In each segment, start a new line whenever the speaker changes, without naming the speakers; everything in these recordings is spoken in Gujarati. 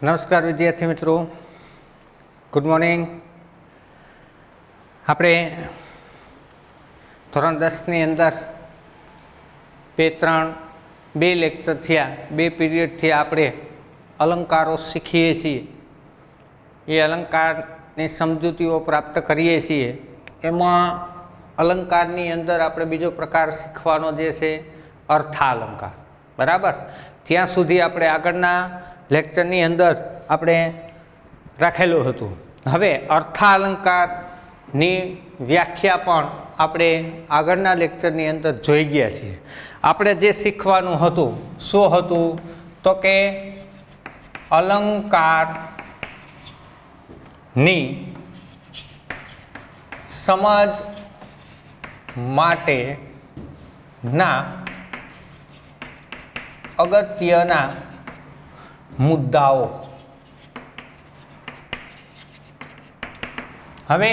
નમસ્કાર વિદ્યાર્થી મિત્રો, ગુડ મોર્નિંગ. આપણે ધોરણ 10ની અંદર બે લેક્ચર થયા, 2 પીરિયડથી આપણે અલંકારો શીખીએ છીએ. એ અલંકારની સમજૂતીઓ પ્રાપ્ત કરીએ છીએ. એમાં અલંકારની અંદર આપણે બીજો પ્રકાર શીખવાનો જે છે અર્થાલંકાર. બરાબર, ત્યાં સુધી આપણે આગળના લેક્ચરની અંદર આપણે રાખેલું હતું. હવે અર્થાલંકારની વ્યાખ્યા પણ આપણે આગળના લેક્ચરની અંદર જોઈ ગયા છીએ. આપણે જે શીખવાનું હતું શું હતું તો કે અલંકારની સમજ માટેના અગત્યના મુદ્દાઓ. હવે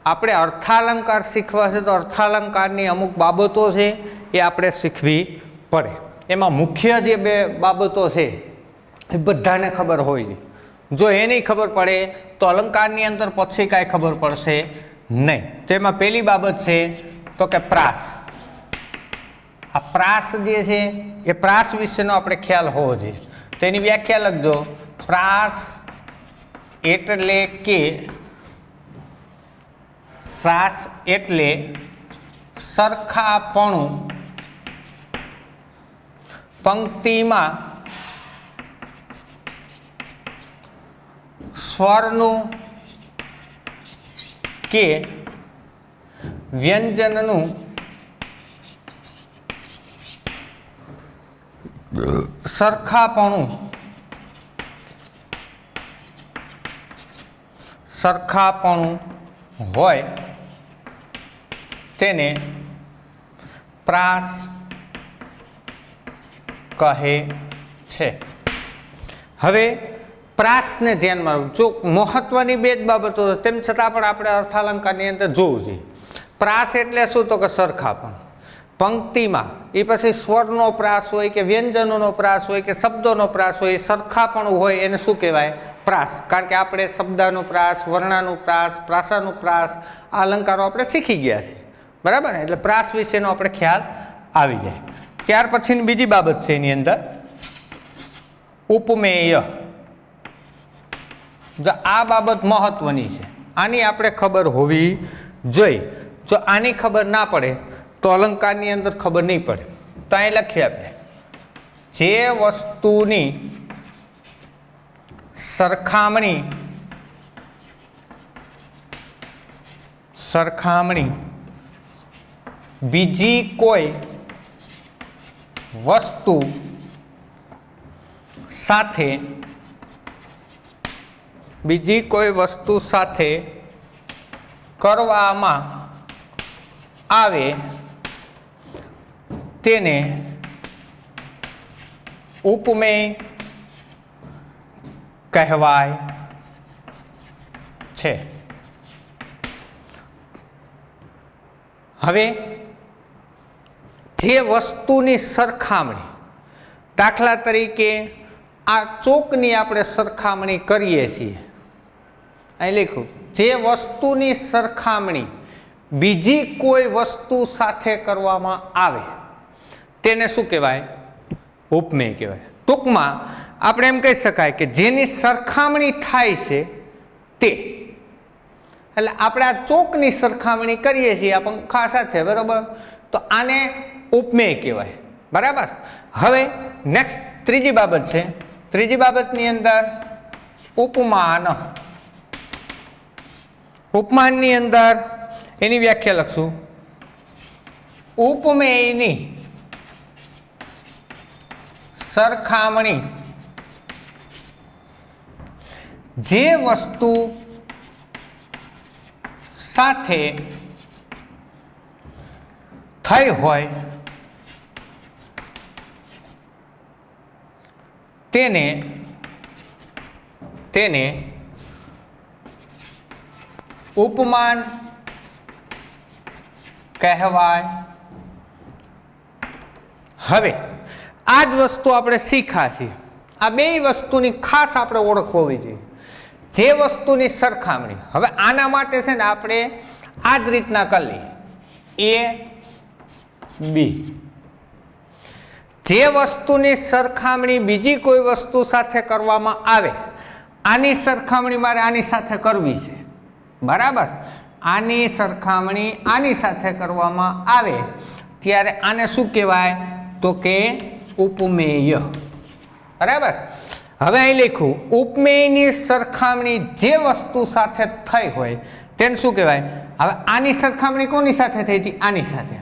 આપણે અર્થાલંકાર શીખવા છે તો અર્થાલંકારની અમુક બાબતો છે એ આપણે શીખવી પડે. એમાં મુખ્ય જે 2 બાબતો છે એ બધાને ખબર હોય. જો એ નહીં ખબર પડે તો અલંકારની અંદર પછી કાંઈ ખબર પડશે નહીં. તો એમાં પહેલી બાબત છે તો કે પ્રાસ. આ પ્રાસ જે છે એ પ્રાસ વિશેનો આપણે ખ્યાલ હોવો જોઈએ. તો એની વ્યાખ્યા લખજો. પ્રાસ એટલે કે પ્રાસ એટલે સરખાપણું પંક્તિમાં સ્વરનું કે વ્યંજનનું સરખાપણું હોય તેને પ્રાસ કહે છે. હવે પ્રાસને ધ્યાનમાં જો મહત્વની 2 જ બાબતો તેમ છતાં પણ આપણે અર્થાલંકારની અંદર જોવું જોઈએ. પ્રાસ એટલે શું તો કે સરખાપણ પંક્તિમાં, એ પછી સ્વરનો પ્રાસ હોય કે વ્યંજનોનો પ્રાસ હોય કે શબ્દોનો પ્રાસ હોય, એ સરખાપણું હોય એને શું કહેવાય? પ્રાસ. કારણ કે આપણે શબ્દાનું પ્રાસ, વર્ણાનું પ્રાસ, પ્રાસાનું પ્રાસ આ અલંકારો આપણે શીખી ગયા છે. બરાબર ને? એટલે પ્રાસ વિશેનો આપણે ખ્યાલ આવી જાય. ત્યાર પછીની બીજી બાબત છે એની અંદર ઉપમેય. જો આ બાબત મહત્વની છે, આની આપણે ખબર હોવી જોઈએ. જો આની ખબર ના પડે તો અલંકારની અંદર ખબર નહીં પડે. તો અહીં લખીએ આપણે, જે વસ્તુની સરખામણી બીજી કોઈ વસ્તુ સાથે કરવામાં આવે તેને ઉપમેય કહેવાય છે. હવે જે વસ્તુની સરખામણી, દાખલા તરીકે આ ચોકની આપણે સરખામણી કરીએ છીએ, અહીં લખ્યું જે વસ્તુની સરખામણી બીજી કોઈ વસ્તુ સાથે કરવામાં આવે તેને શું કહેવાય? ઉપમેય કહેવાય. ટૂંકમાં આપણે એમ કહી શકાય કે જેની સરખામણી થાય છે તે. એટલે આપણે આ ચોકની સરખામણી કરીએ છીએ આ પંખા સાથે, બરાબર, તો આને ઉપમેય કહેવાય. બરાબર. હવે નેક્સ્ટ ત્રીજી બાબત છે. ત્રીજી બાબતની અંદર ઉપમાન. ઉપમાનની અંદર એની વ્યાખ્યા લખશું. ઉપમેયની સરખામણી જે વસ્તુ સાથે થઈ હોય તેને ઉપમાન કહેવાય. હવે આ જ વસ્તુ આપણે શીખ્યા છીએ. આ બે વસ્તુની ખાસ આપણે ઓળખ હોવી જોઈએ. જે વસ્તુની સરખામણી, હવે આના માટે છે ને આપણે આ જ રીતના કરી લઈએ, A B. જે વસ્તુની સરખામણી બીજી કોઈ વસ્તુ સાથે કરવામાં આવે, આની સરખામણી મારે આની સાથે કરવી છે, બરાબર. આની સરખામણી આની સાથે કરવામાં આવે ત્યારે આને શું કહેવાય? તો કે ઉપમેય, બરાબર. હવે અહીં લખ્યું ઉપમેયની સરખામણી જે વસ્તુ સાથે થઈ હોય તેને શું કહેવાય? હવે આની સરખામણી કોની સાથે થઈ હતી? આની સાથે.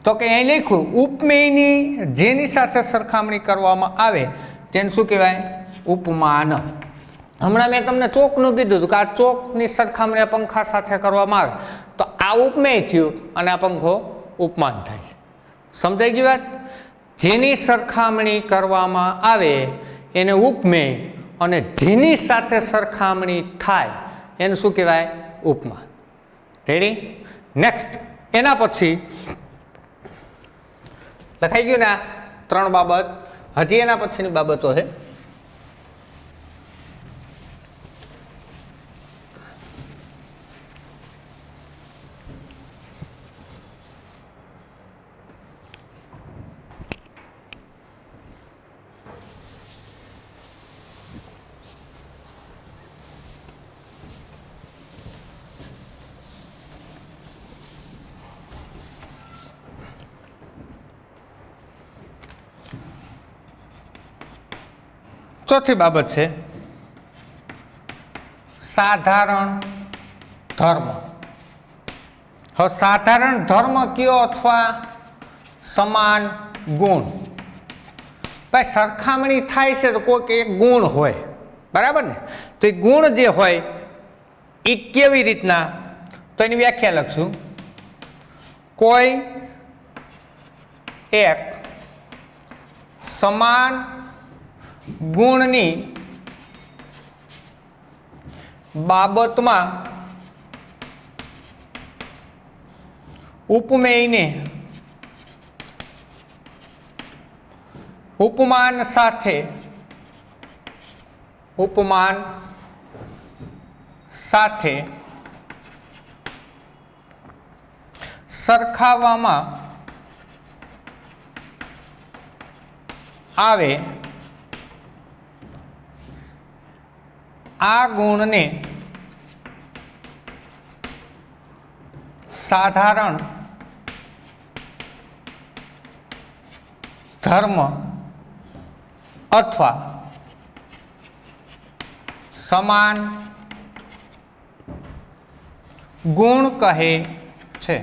તો કે અહીં લખ્યું ઉપમેયની જેની સાથે સરખામણી કરવામાં આવે તેને શું કહેવાય? ઉપમાન. હમણાં મેં તમને ચોકનું કીધું હતું કે આ ચોકની સરખામણી પંખા સાથે કરવામાં આવે તો આ ઉપમેય થયું અને આ પંખો ઉપમાન થાય છે. સમજાઈ ગઈ વાત? જેની સરખામણી કરવામાં આવે એને ઉપમેય અને જેની સાથે સરખામણી થાય એને શું કહેવાય? ઉપમાન. રેડી? નેક્સ્ટ એના પછી લખાઈ ગયું ને 3 બાબત. હજી એના પછીની બાબતો છે. ચોથી બાબત છે સાધારણ ધર્મ. હવે સાધારણ ધર્મ કયો અથવા સમાન ગુણ. ભાઈ સરખામણી થાય છે તો કોઈક એક ગુણ હોય, બરાબર ને? તો એ ગુણ જે હોય એ કેવી રીતના? તો એની વ્યાખ્યા લખશું. કોઈ એક સમાન ગુણની બાબતમાં ઉપમેયને ઉપમાન સાથે સરખાવવામાં આવે આ ગુણને સાધારણ ધર્મ અથવા સમાન ગુણ કહે છે.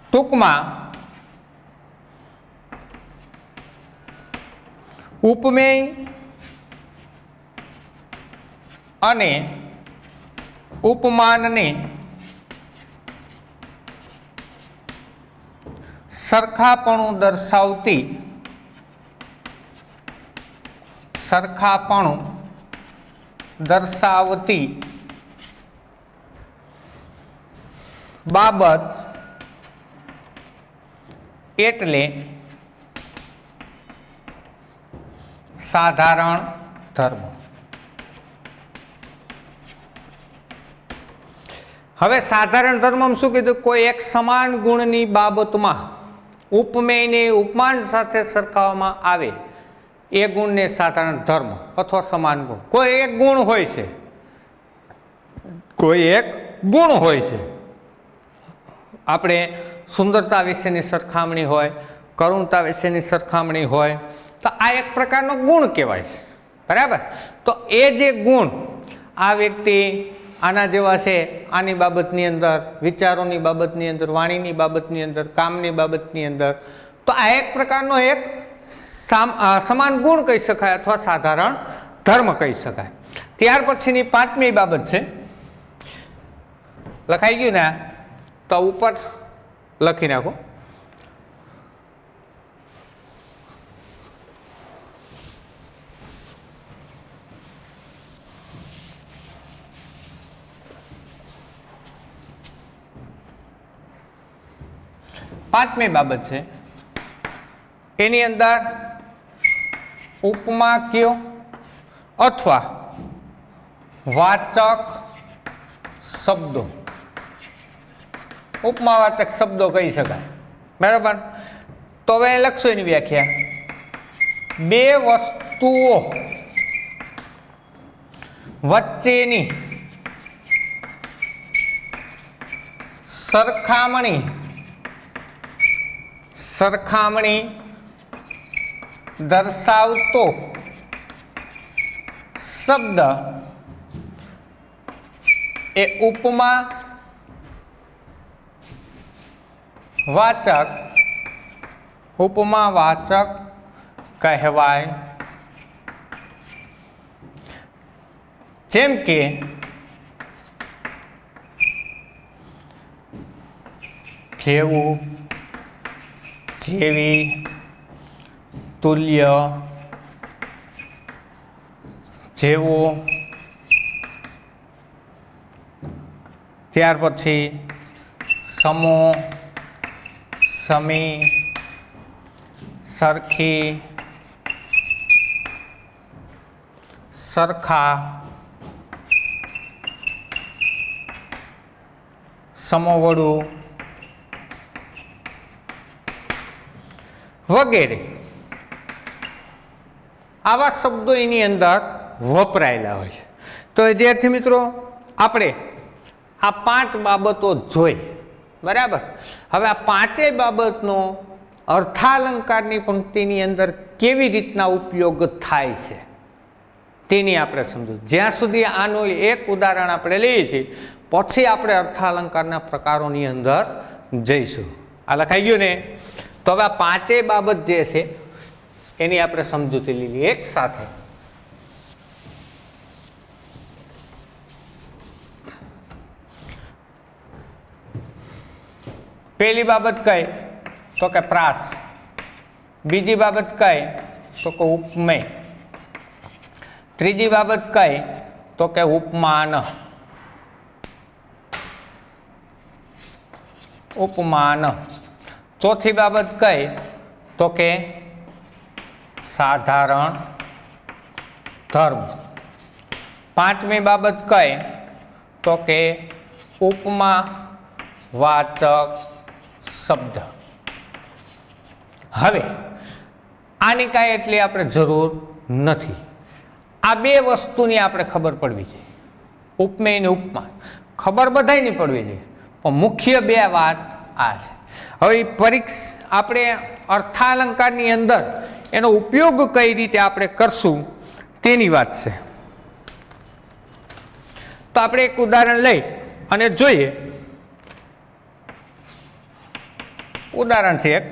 ટૂંકમાં ઉપમેય અને ઉપમાનને સરખાપણું દર્શાવતી બાબત એટલે સાધારણ ધર્મ. હવે સાધારણ ધર્મમાં શું કીધું? કોઈ એક સમાન ગુણની બાબતમાં ઉપમેયને ઉપમાન સાથે સરખાવવામાં આવે એ ગુણને સાધારણ ધર્મ અથવા સમાન ગુણ. કોઈ એક ગુણ હોય છે, આપણે સુંદરતા વિશેની સરખામણી હોય, કરુણતા વિશેની સરખામણી હોય તો આ એક પ્રકારનો ગુણ કહેવાય છે, બરાબર. તો એ જે ગુણ આ વ્યક્તિ આના જેવા છે, આની બાબતની અંદર, વિચારોની બાબતની અંદર, વાણીની બાબતની અંદર, કામની બાબતની અંદર, તો આ એક પ્રકારનો એક સમાન ગુણ કહી શકાય અથવા સાધારણ ધર્મ કહી શકાય. ત્યાર પછીની 5મી બાબત છે, લખાઈ ગયું ને? તો ઉપર લખી નાખો. પાંચમી બાબત છે એની અંદર ઉપમા કયો અથવા વાચક શબ્દો, ઉપમાવાચક શબ્દો કહી શકાય, બરાબર. તો હવે લખશો એની વ્યાખ્યા. બે વસ્તુઓ વચ્ચેની સરખામણી દર્શાવતો શબ્દ એ ઉપમા વાચક કહેવાય. જેમ કે જેવું, જેવી, તુલ્ય, જેવું, ત્યાર પછી સમો, સમી, સરખી, સરખા, સમોવડું વગેરે આવા શબ્દો એની અંદર વપરાયેલા હોય છે. તો વિદ્યાર્થી મિત્રો, આપણે આ 5 બાબતો જોઈ, બરાબર. હવે આ 5 બાબતનો અર્થાલંકારની પંક્તિની અંદર કેવી રીતના ઉપયોગ થાય છે તેની આપણે સમજવું. જ્યાં સુધી આનું એક ઉદાહરણ આપણે લઈએ છીએ, પછી આપણે અર્થાલંકારના પ્રકારોની અંદર જઈશું. આ લખાઈ ગયું ને? તો હવે આ 5 બાબત જે છે એની આપણે સમજૂતી લીધી એક સાથે. પહેલી બાબત કઈ? તો કે પ્રાસ. બીજી બાબત કઈ? તો કે ઉપમેય. ત્રીજી બાબત કઈ? તો કે ઉપમાન. ચોથી બાબત કઈ? તો કે સાધારણ ધર્મ. પાંચમી બાબત કઈ? તો કે ઉપમા વાચક શબ્દ. હવે આની કાંઈ એટલી આપણે જરૂર નથી. આ 2 વસ્તુની આપણે ખબર પડવી છે, ઉપમેય અને ઉપમાન. ખબર બધાયની પડવી જોઈએ, પણ મુખ્ય 2 વાત આ છે. હવે આપણે અર્થાલંકારની અંદર એનો ઉપયોગ કઈ રીતે આપણે કરશું તેની વાત છે. તો આપણે એક ઉદાહરણ લઈ અને જોઈએ. ઉદાહરણ છે એક.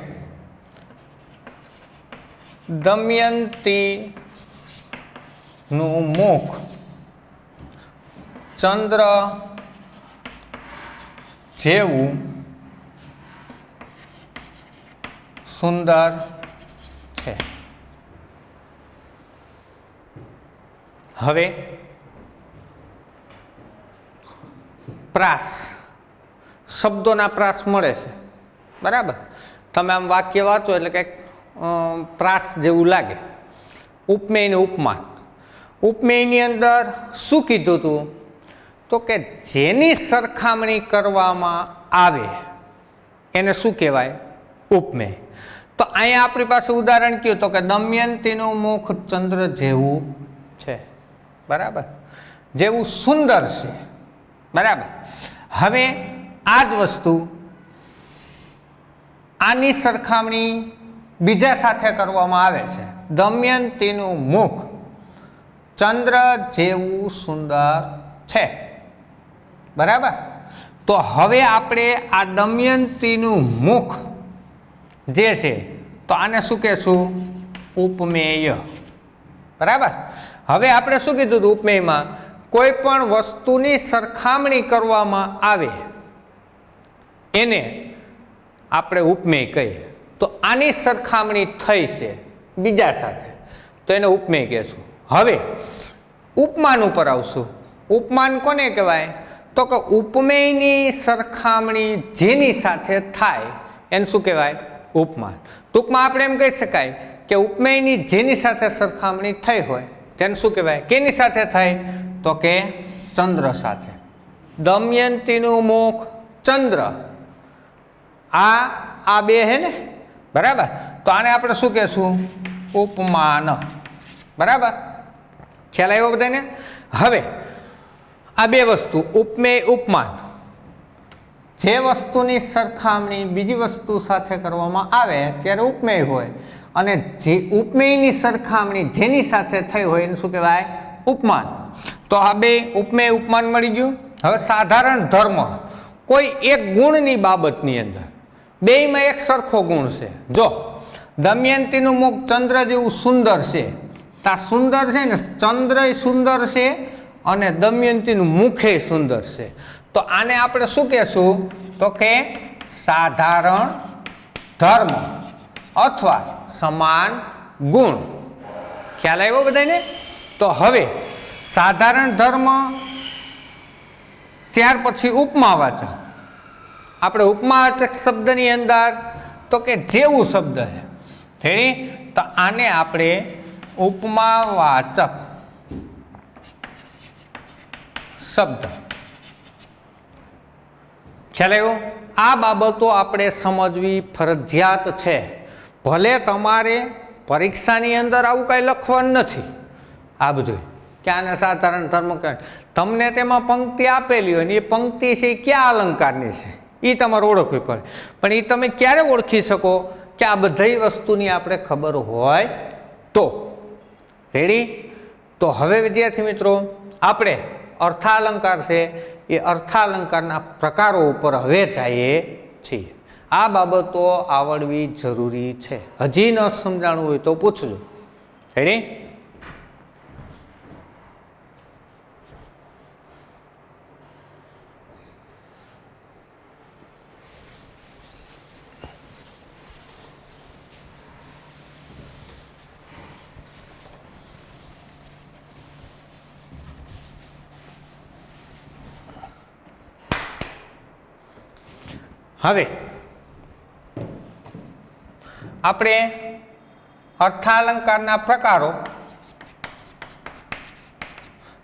દમયંતીનું મુખ ચંદ્ર જેવું સુંદર છે. હવે પ્રાસ, શબ્દોના પ્રાસ મળે છે, બરાબર. તમે આમ વાક્ય વાંચો એટલે કંઈક પ્રાસ જેવું લાગે. ઉપમેય ને ઉપમાન. ઉપમેયની અંદર શું કીધું હતું? તો કે જેની સરખામણી કરવામાં આવે એને શું કહેવાય? ઉપમેય. તો અહીંયા આપણી પાસે ઉદાહરણ કયું? તો કે દમયંતીનું મુખ ચંદ્ર જેવું છે, બરાબર, જેવું સુંદર છે, બરાબર. હવે આ જ વસ્તુ આની સરખામણી બીજા સાથે કરવામાં આવે છે. દમયંતીનું મુખ ચંદ્ર જેવું સુંદર છે, બરાબર. તો હવે આપણે આ દમયંતીનું મુખ જે છે તો આને શું કહેશું? ઉપમેય, બરાબર. હવે આપણે શું કીધું હતું ઉપમેયમાં? કોઈ પણ વસ્તુની સરખામણી કરવામાં આવે એને આપણે ઉપમેય કહીએ. તો આની સરખામણી થઈ છે બીજા સાથે, તો એને ઉપમેય કહેશું. હવે ઉપમાન ઉપર આવશું. ઉપમાન કોને કહેવાય? તો કે ઉપમેયની સરખામણી જેની સાથે થાય એને શું કહેવાય? ઉપમાન. ટૂંકમાં આપણે એમ કહી શકાય કે ઉપમેયની જેની સાથે સરખામણી થઈ હોય તેને શું કહેવાય? કેની સાથે થઈ? તો કે ચંદ્ર સાથે. દમયંતીનું મુખ ચંદ્ર, આ બે હે ને, બરાબર? તો આને આપણે શું કહેશું? ઉપમાન. બરાબર? ખ્યાલ આવ્યો બધાને? હવે આ બે વસ્તુ ઉપમેય ઉપમાન, જે વસ્તુની સરખામણી બીજી વસ્તુ સાથે કરવામાં આવે ત્યારે ઉપમેય હોય, અને જે ઉપમેયની સરખામણી જેની સાથે થઈ હોય એને શું કહેવાય? ઉપમાન. તો આ બે ઉપમેય ઉપમાન મળી ગયું. હવે સાધારણ ધર્મ, કોઈ એક ગુણની બાબતની અંદર બેયમાં એક સરખો ગુણ છે. જો દમયંતીનું મુખ ચંદ્ર જેવું સુંદર છે, તા સુંદર છે ને, ચંદ્ર સુંદર છે અને દમયંતીનું મુખે સુંદર છે, તો આને આપણે શું કહેશું? તો કે સાધારણ ધર્મ અથવા સમાન ગુણ. ખ્યાલ આવ્યો બધાને? તો હવે સાધારણ ધર્મ, ત્યાર પછી ઉપમાવાચક. આપણે ઉપમાવાચક શબ્દની અંદર તો કે જેવું શબ્દ છે, તો આને આપણે ઉપમાવાચક શબ્દ. ખ્યાલ આવ્યો? આ બાબતો આપણે સમજવી ફરજિયાત છે. ભલે તમારે પરીક્ષાની અંદર આવું કાંઈ લખવાનું નથી, આ બધું કે આને સાધારણ ધર્મ કહે. તમને તેમાં પંક્તિ આપેલી હોય ને એ પંક્તિ છે એ ક્યાં અલંકારની છે એ તમારે ઓળખવી પડે. પણ એ તમે ક્યારે ઓળખી શકો? કે આ બધી વસ્તુની આપણે ખબર હોય તો. રેડી? તો હવે વિદ્યાર્થી મિત્રો આપણે અર્થાલંકાર છે એ અર્થાલંકારના પ્રકારો ઉપર હવે જઈએ છીએ. આ બાબતો આવડવી જરૂરી છે. હજી ન સમજાણું હોય તો પૂછજો. રેડી? હવે આપણે અર્થાલંકારના પ્રકારો,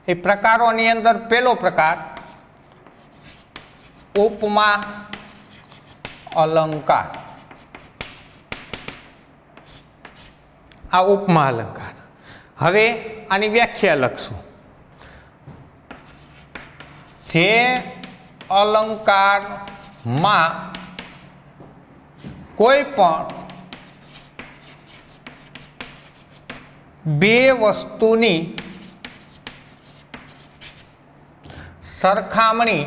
એ પ્રકારોની અંદર પહેલો પ્રકાર ઉપમા અલંકાર. આ ઉપમા અલંકાર. હવે આની વ્યાખ્યા લખશું. જે અલંકારમાં કોઈ પણ બે વસ્તુની સરખામણી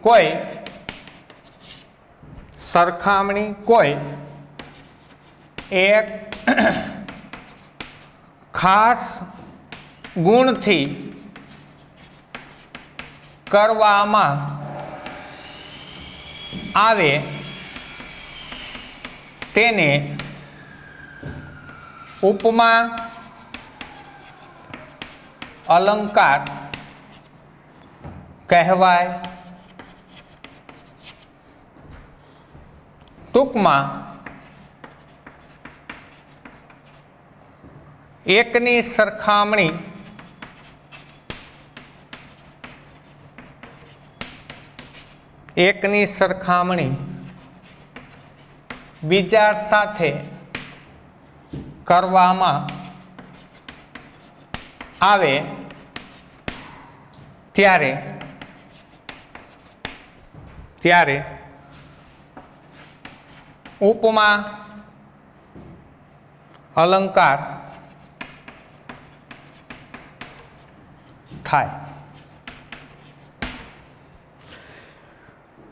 કોઈ એક ખાસ ગુણથી કરવામાં આવે તેને ઉપમા અલંકાર કહેવાય. ટૂંકમાં એકની સરખામણી બીજા સાથે કરવામાં આવે ત્યારે ઉપમા અલંકાર થાય.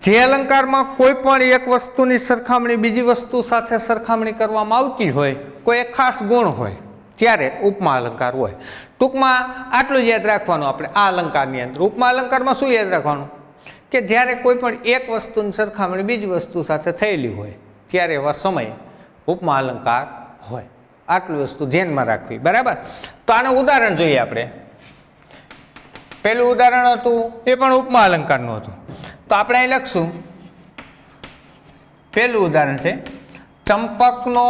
જે અલંકારમાં કોઈ પણ એક વસ્તુની સરખામણી બીજી વસ્તુ સાથે સરખામણી કરવામાં આવતી હોય, કોઈ એક ખાસ ગુણ હોય, ત્યારે ઉપમા અલંકાર હોય. ટૂંકમાં આટલું જ યાદ રાખવાનું આપણે આ અલંકારની અંદર. ઉપમા અલંકારમાં શું યાદ રાખવાનું? કે જ્યારે કોઈ પણ એક વસ્તુની સરખામણી બીજી વસ્તુ સાથે થયેલી હોય ત્યારે એવા સમયે ઉપમા અલંકાર હોય. આટલી વસ્તુ ધ્યાનમાં રાખવી. બરાબર? તો આનું ઉદાહરણ જોઈએ આપણે. પહેલું ઉદાહરણ હતું એ પણ ઉપમા અલંકારનું હતું. તો तो આપણે અહીં લખશું પહેલું ઉદાહરણ છે ચંપકનો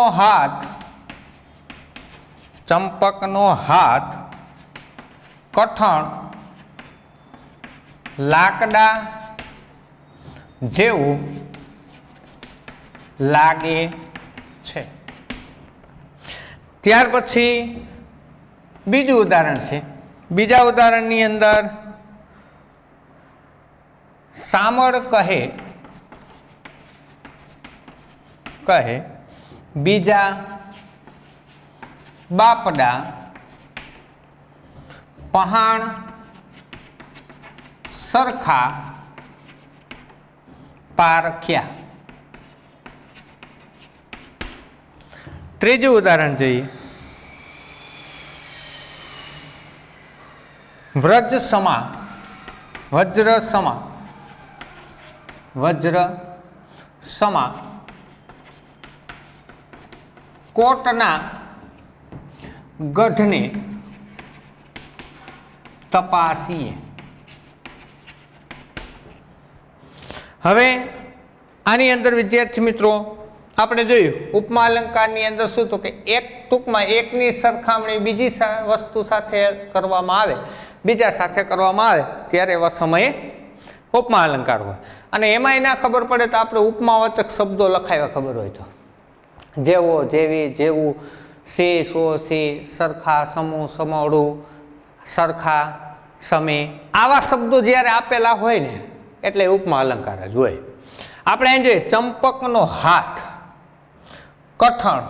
હાથ કઠણ લાકડા જેવું લાગે છે. ત્યાર પછી બીજું ઉદાહરણ છે. બીજા ઉદાહરણની અંદર સામળ કહે બીજા બાપડા પહાણ સરખા પારખ્યા. ત્રીજું ઉદાહરણ જોઈએ. વજ્ર સમા કોટના ગઢને તપાસીએ. હવે આની અંદર વિદ્યાર્થી મિત્રો આપણે જોયું ઉપમા અલંકારની અંદર શું તો કે એક ટૂંકમાં એકની સરખામણી બીજી વસ્તુ સાથે કરવામાં આવે, બીજા સાથે કરવામાં આવે ત્યારે એવા સમયે ઉપમા અલંકાર હોય. અને એમાંય ના ખબર પડે તો આપણે ઉપમાવાચક શબ્દો લખાવ્યા ખબર હોય તો જેવો જેવી જેવું સી સો સી સરખા સમૂહ સમોડું સરખા સમે આવા શબ્દો જ્યારે આપેલા હોય ને એટલે ઉપમા અલંકાર જ હોય. આપણે અહીં જોઈએ ચંપકનો હાથ કઠણ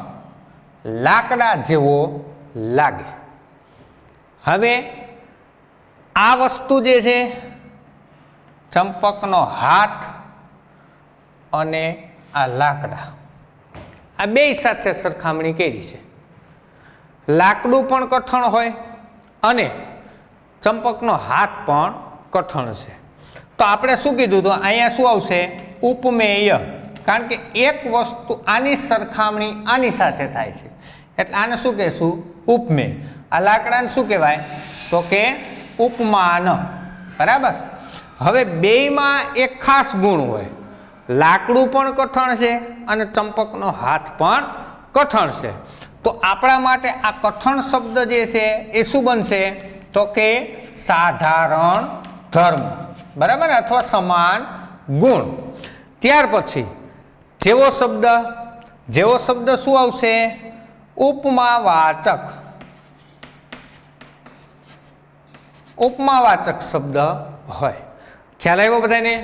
લાકડા જેવો લાગે. હવે આ વસ્તુ જે છે ચંપકનો હાથ અને આ લાકડા આ બે સાથે સરખામણી કરી છે. લાકડું પણ કઠણ હોય અને ચંપકનો હાથ પણ કઠણ છે. તો આપણે શું કીધું હતું અહીંયા શું આવશે ઉપમેય, કારણ કે એક વસ્તુ આની સરખામણી આની સાથે થાય છે એટલે આને શું કહેશું ઉપમેય. આ લાકડાને શું કહેવાય તો કે ઉપમાન. બરાબર. હવે બેયમાં એક ખાસ ગુણ હોય, લાકડું પણ કઠણ છે અને ચંપકનો હાથ પણ કઠણ છે. તો આપણા માટે આ કઠણ શબ્દ જે છે એ શું બનશે તો કે સાધારણ ધર્મ. બરાબર, અથવા સમાન ગુણ. ત્યાર પછી જેવો શબ્દ શું આવશે ઉપમાવાચક શબ્દ હોય. ખ્યાલ આવ્યો બધાને?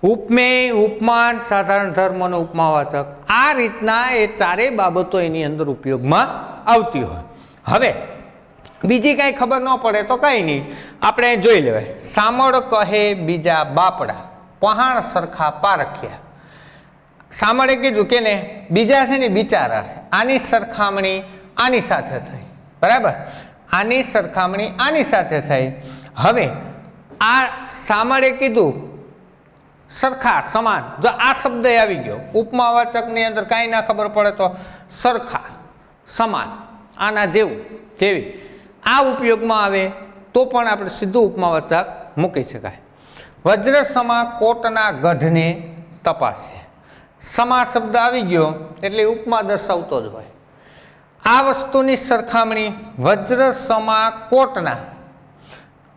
ઉપમેય, ઉપમાન, સાધારણ ધર્મ અને ઉપમાવાચક આ રીતના એ ચારેય બાબતો એની અંદર ઉપયોગમાં આવતી હોય. હવે બીજી કાંઈ ખબર ન પડે તો કંઈ નહીં, આપણે જોઈ લેવાય. સામળ કહે બીજા બાપડા પહાણ સરખા પારખ્યા. સામળે કીધું કે ને બીજા છે ને બિચારા છે, આની સરખામણી આની સાથે થઈ. બરાબર, આની સરખામણી આની સાથે થઈ. હવે આ સામળે કીધું સરખા સમાન, જો આ શબ્દ આવી ગયો ઉપમાવાચકની અંદર કાંઈ ના ખબર પડે તો સરખા સમાન આના જેવું જેવી આ ઉપયોગમાં આવે તો પણ આપણે સીધું ઉપમાવાચક મૂકી શકાય. વજ્ર સમા કોટના ગઢને તપાસે. સમા શબ્દ આવી ગયો એટલે ઉપમા દર્શાવતો જ હોય. આ વસ્તુની સરખામણી વજ્ર સમા કોટના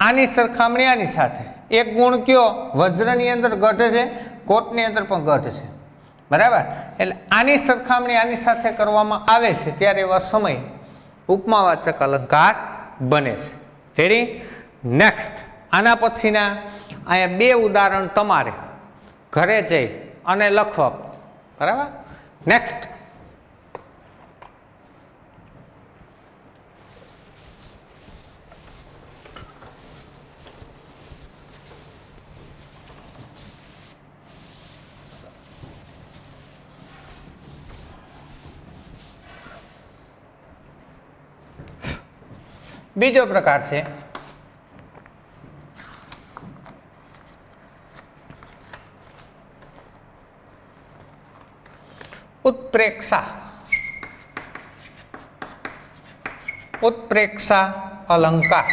આની સરખામણી આની સાથે. એક ગુણ કયો વજ્રની અંદર ગઢ છે, કોટની અંદર પણ ગઢ છે. બરાબર, એટલે આની સરખામણી આની સાથે કરવામાં આવે છે ત્યારે એવા સમય ઉપમાવાચક અલંકાર બને છે. રેડી? નેક્સ્ટ આના પછીના અહીંયા બે ઉદાહરણ તમારે ઘરે જઈ અને લખવા. બરાબર, નેક્સ્ટ બીજો પ્રકાર છે ઉત્પ્રેક્ષા અલંકાર.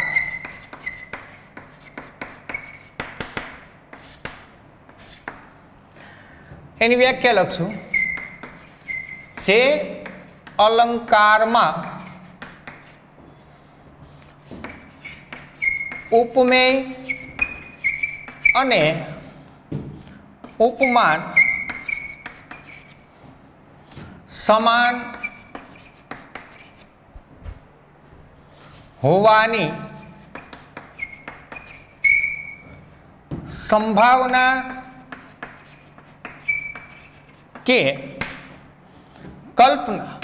એની વ્યાખ્યા લખશું. જે અલંકારમાં ઉપમેય અને ઉપમાન સમાન હોવાની સંભાવના કે કલ્પના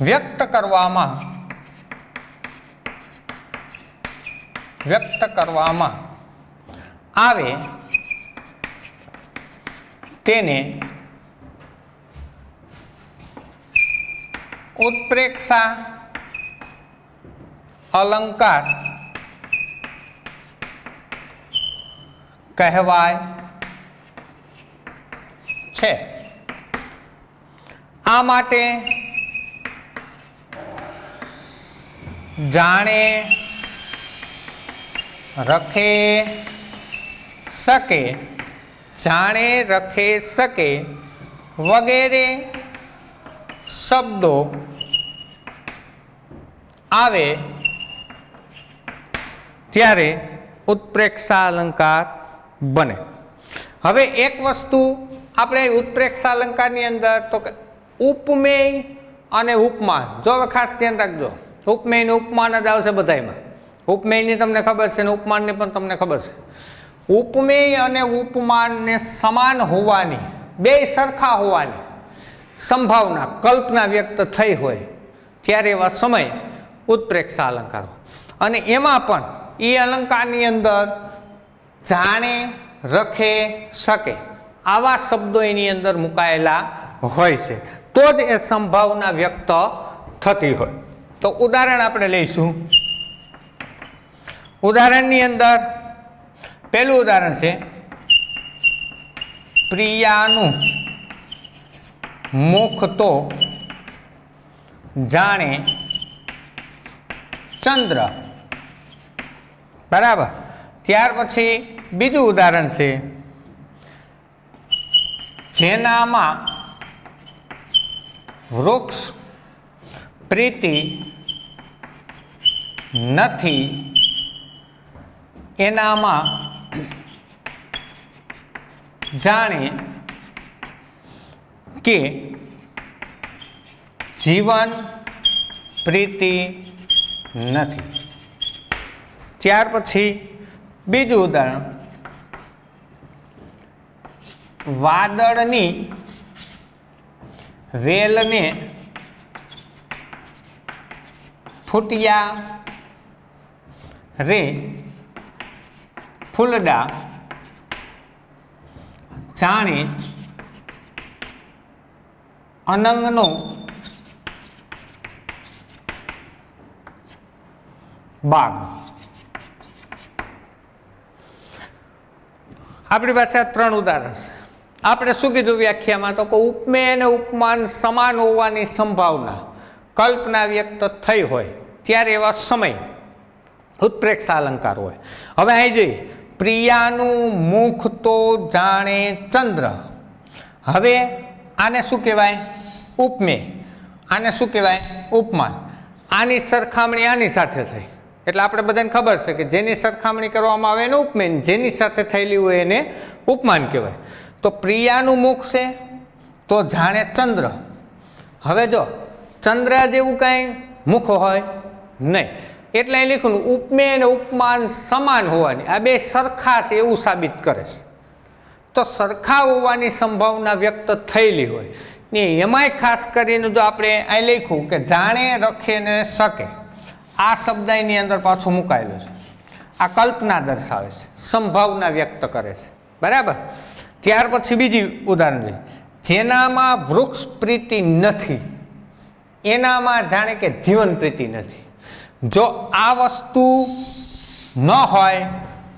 વ્યક્ત કરવામાં આવે તેને ઉત્પ્રેક્ષા અલંકાર કહેવાય છે. આ માટે જાણે રખે શકે વગેરે શબ્દો આવે ત્યારે ઉત્પ્રેક્ષા અલંકાર બને. હવે એક વસ્તુ આપણે ઉત્પ્રેક્ષા અલંકારની અંદર તો ઉપમેય અને ઉપમાન, જો હવે ખાસ ધ્યાન રાખજો, ઉપમેય ને ઉપમાન જ આવશે બધામાં. ઉપમેયની તમને ખબર છે ને ઉપમાનની પણ તમને ખબર છે. ઉપમેય અને ઉપમાનને સમાન હોવાની, બે સરખા હોવાની સંભાવના, કલ્પના વ્યક્ત થઈ હોય ત્યારે એવા સમય ઉત્પ્રેક્ષા અલંકાર હોય. અને એમાં પણ એ અલંકારની અંદર જાણે રખે શકે આવા શબ્દો એની અંદર મુકાયેલા હોય છે, તો જ એ સંભાવના વ્યક્ત થતી હોય. તો ઉદાહરણ આપણે લઈશું. ઉદાહરણની અંદર પહેલું ઉદાહરણ છે, પ્રિયાનું મુખ તો જાણે ચંદ્ર. બરાબર. ત્યાર પછી બીજું ઉદાહરણ છે, જેનામાં વૃક્ષ પ્રીતિ નથી એનામાં જાણે કે જીવન પ્રીતિ નથી. ત્યાર પછી બીજું ઉદાહરણ, વાદળની વેલને ફૂટ્યા રે ફૂલડા જાણે અનંગનો બાગ. આપણી પાસે આ ત્રણ ઉદાહરણ છે. આપણે શું કીધું વ્યાખ્યામાં? તો કે ઉપમેય અને ઉપમાન સમાન હોવાની સંભાવના, કલ્પના વ્યક્ત થઈ હોય ત્યારે એવા સમય ઉત્પ્રેક્ષા અલંકાર હોય. હવે અહીં જોઈએ, પ્રિયાનું મુખ તો જાણે ચંદ્ર. હવે આને શું કહેવાય? ઉપમેય. આને શું કહેવાય? ઉપમાન. આની સરખામણી આની સાથે થઈ એટલે આપણે બધાને ખબર છે કે જેની સરખામણી કરવામાં આવે એને ઉપમેય, જેની સાથે થયેલી હોય એને ઉપમાન કહેવાય. તો પ્રિયાનું મુખ છે તો જાણે ચંદ્ર. હવે જો ચંદ્ર જેવું કાંઈ મુખ હોય નહીં, એટલે અહીં લખ્યું ઉપમેય અને ઉપમાન સમાન હોવાની, આ બે સરખા છે એવું સાબિત કરે છે. તો સરખા હોવાની સંભાવના વ્યક્ત થયેલી હોય ને એમાંય ખાસ કરીને જો આપણે અહીં લખ્યું કે જાણે રખે ને શકે, આ શબ્દ એની અંદર પાછો મુકાયેલો છે. આ કલ્પના દર્શાવે છે, સંભાવના વ્યક્ત કરે છે. બરાબર. ત્યાર પછી બીજી ઉદાહરણ લઈએ, જેનામાં વૃક્ષ પ્રીતિ નથી એનામાં જાણે કે જીવન પ્રીતિ નથી. જો આ વસ્તુ ન હોય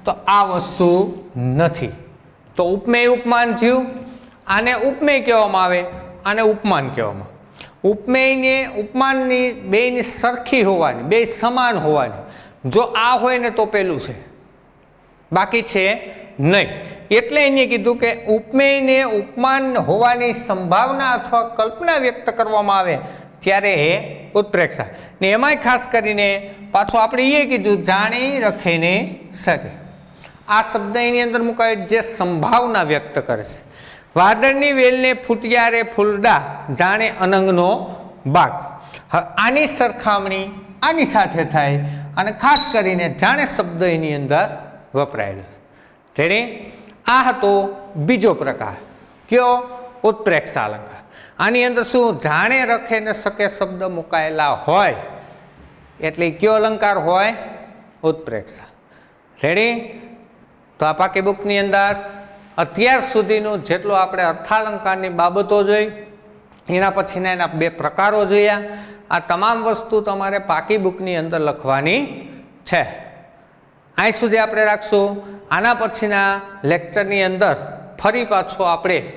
તો આ વસ્તુ નથી. તો ઉપમેય ઉપમાન થયું. આને ઉપમેય કહેવામાં આવે, આને ઉપમાન કહેવામાં. ઉપમેયને ઉપમાનની બેની સરખી હોવાની, બે સમાન હોવાની. જો આ હોય ને તો પેલું છે, બાકી છે નહીં. એટલે એને કીધું કે ઉપમેયને ઉપમાન હોવાની સંભાવના અથવા કલ્પના વ્યક્ત કરવામાં આવે ત્યારે એ ઉત્પ્રેક્ષા. ને એમાંય ખાસ કરીને પાછું આપણે એ કીધું જાણી રખીને શકે. આ શબ્દ એની અંદર મુકાય જે સંભાવના વ્યક્ત કરે છે. વાદળની વેલને ફૂટિયારે ફૂલડા જાણે અનંગનો બાગ. આની સરખામણી આની સાથે થાય અને ખાસ કરીને જાણે શબ્દ એની અંદર વપરાયેલો છે. રેડી? આ હતો બીજો પ્રકાર. કયો? ઉત્પ્રેક્ષા અલંકાર. આની અંદર શું જાણે રખે ને શકે શબ્દ મુકાયેલા હોય એટલે કયો અલંકાર હોય? ઉત્પ્રેક્ષા. રેડી? તો આ પાકી બુકની અંદર અત્યાર સુધીનું જેટલું આપણે અર્થાલંકારની બાબતો જોઈ, એના પછીના એના બે પ્રકારો જોયા. આ તમામ વસ્તુ તમારે પાકી બુકની અંદર લખવાની છે. અહીં સુધી આપણે રાખશું. આના પછીના લેક્ચરની અંદર ફરી પાછો આપણે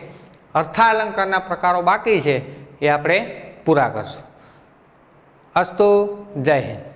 અર્થાલંકારના પ્રકારો બાકી છે એ આપણે પૂરા કરશું. અસ્તુ. જય હિન્દ.